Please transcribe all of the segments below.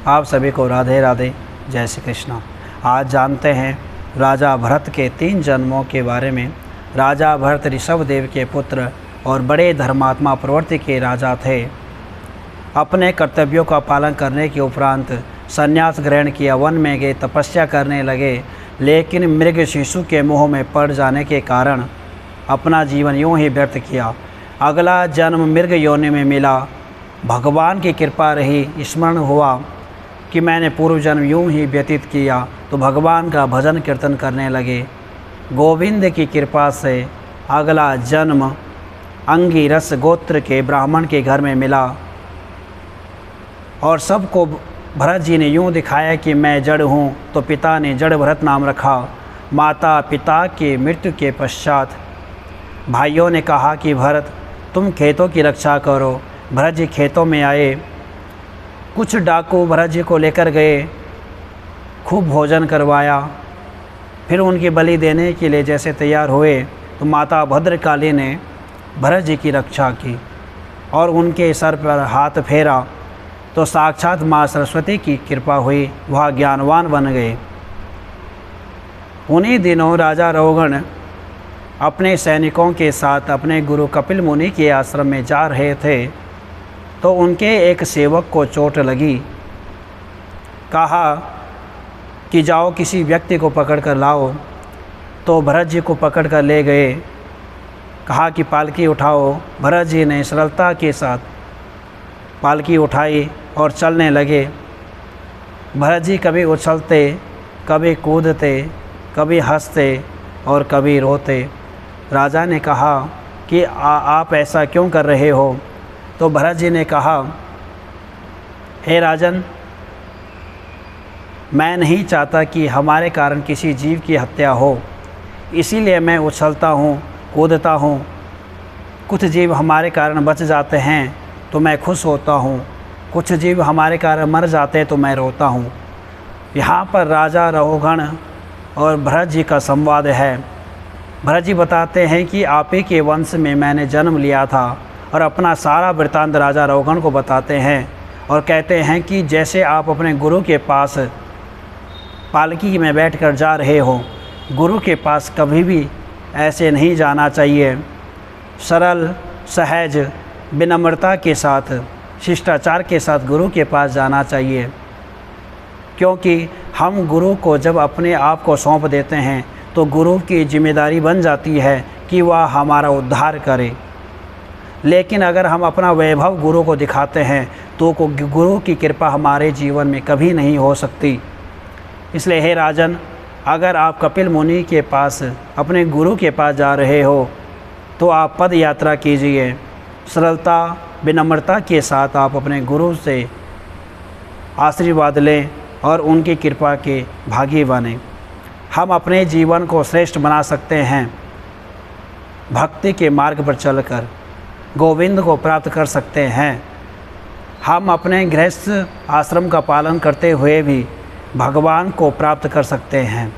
आप सभी को राधे राधे, जय श्री कृष्णा। आज जानते हैं राजा भरत के 3 जन्मों के बारे में। राजा भरत ऋषभदेव के पुत्र और बड़े धर्मात्मा प्रवृत्ति के राजा थे। अपने कर्तव्यों का पालन करने के उपरांत संन्यास ग्रहण किया, वन में गए, तपस्या करने लगे, लेकिन मृग शिशु के मुँह में पड़ जाने के कारण अपना जीवन यूं ही व्यर्थ किया। अगला जन्म मृग योनि में मिला। भगवान की कृपा रही, स्मरण हुआ कि मैंने पूर्व जन्म यूं ही व्यतीत किया, तो भगवान का भजन कीर्तन करने लगे। गोविंद की कृपा से अगला जन्म अंगिरस गोत्र के ब्राह्मण के घर में मिला और सबको भरत जी ने यूं दिखाया कि मैं जड़ हूँ, तो पिता ने जड़ भरत नाम रखा। माता पिता की मृत्यु के पश्चात भाइयों ने कहा कि भरत तुम खेतों की रक्षा करो। भरत जी खेतों में आए। कुछ डाकू भरत जी को लेकर गए, खूब भोजन करवाया। फिर उनकी बलि देने के लिए जैसे तैयार हुए तो माता भद्रकाली ने भरत जी की रक्षा की और उनके सर पर हाथ फेरा तो साक्षात माँ सरस्वती की कृपा हुई, वह ज्ञानवान बन गए। उन्हीं दिनों राजा रोगण अपने सैनिकों के साथ अपने गुरु कपिल मुनि के आश्रम में जा रहे थे, तो उनके एक सेवक को चोट लगी। कहा कि जाओ किसी व्यक्ति को पकड़ कर लाओ। तो भरत जी को पकड़ कर ले गए। कहा कि पालकी उठाओ। भरत जी ने सरलता के साथ पालकी उठाई और चलने लगे। भरत जी कभी उछलते, कभी कूदते, कभी हंसते और कभी रोते। राजा ने कहा कि आप ऐसा क्यों कर रहे हो? तो भरत जी ने कहा, हे राजन, मैं नहीं चाहता कि हमारे कारण किसी जीव की हत्या हो, इसीलिए मैं उछलता हूँ, कूदता हूँ। कुछ जीव हमारे कारण बच जाते हैं तो मैं खुश होता हूँ, कुछ जीव हमारे कारण मर जाते हैं तो मैं रोता हूँ। यहाँ पर राजा रोगण और भरत जी का संवाद है। भरत जी बताते हैं कि आप ही के वंश में मैंने जन्म लिया था और अपना सारा वृत्तांत राजा रोगण को बताते हैं और कहते हैं कि जैसे आप अपने गुरु के पास पालकी में बैठकर जा रहे हो, गुरु के पास कभी भी ऐसे नहीं जाना चाहिए। सरल, सहज, विनम्रता के साथ, शिष्टाचार के साथ गुरु के पास जाना चाहिए, क्योंकि हम गुरु को जब अपने आप को सौंप देते हैं तो गुरु की जिम्मेदारी बन जाती है कि वह हमारा उद्धार करे। लेकिन अगर हम अपना वैभव गुरु को दिखाते हैं तो गुरु की कृपा हमारे जीवन में कभी नहीं हो सकती। इसलिए हे राजन, अगर आप कपिल मुनि के पास, अपने गुरु के पास जा रहे हो तो आप पद यात्रा कीजिए। सरलता, विनम्रता के साथ आप अपने गुरु से आशीर्वाद लें और उनकी कृपा के भागी बनें। हम अपने जीवन को श्रेष्ठ बना सकते हैं। भक्ति के मार्ग पर चलकर गोविंद को प्राप्त कर सकते हैं। हम अपने गृहस्थ आश्रम का पालन करते हुए भी भगवान को प्राप्त कर सकते हैं।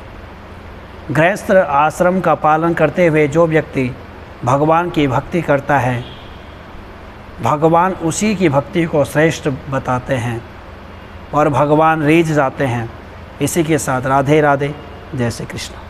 गृहस्थ आश्रम का पालन करते हुए जो व्यक्ति भगवान की भक्ति करता है, भगवान उसी की भक्ति को श्रेष्ठ बताते हैं और भगवान रीझ जाते हैं। इसी के साथ राधे राधे, जय श्री कृष्ण।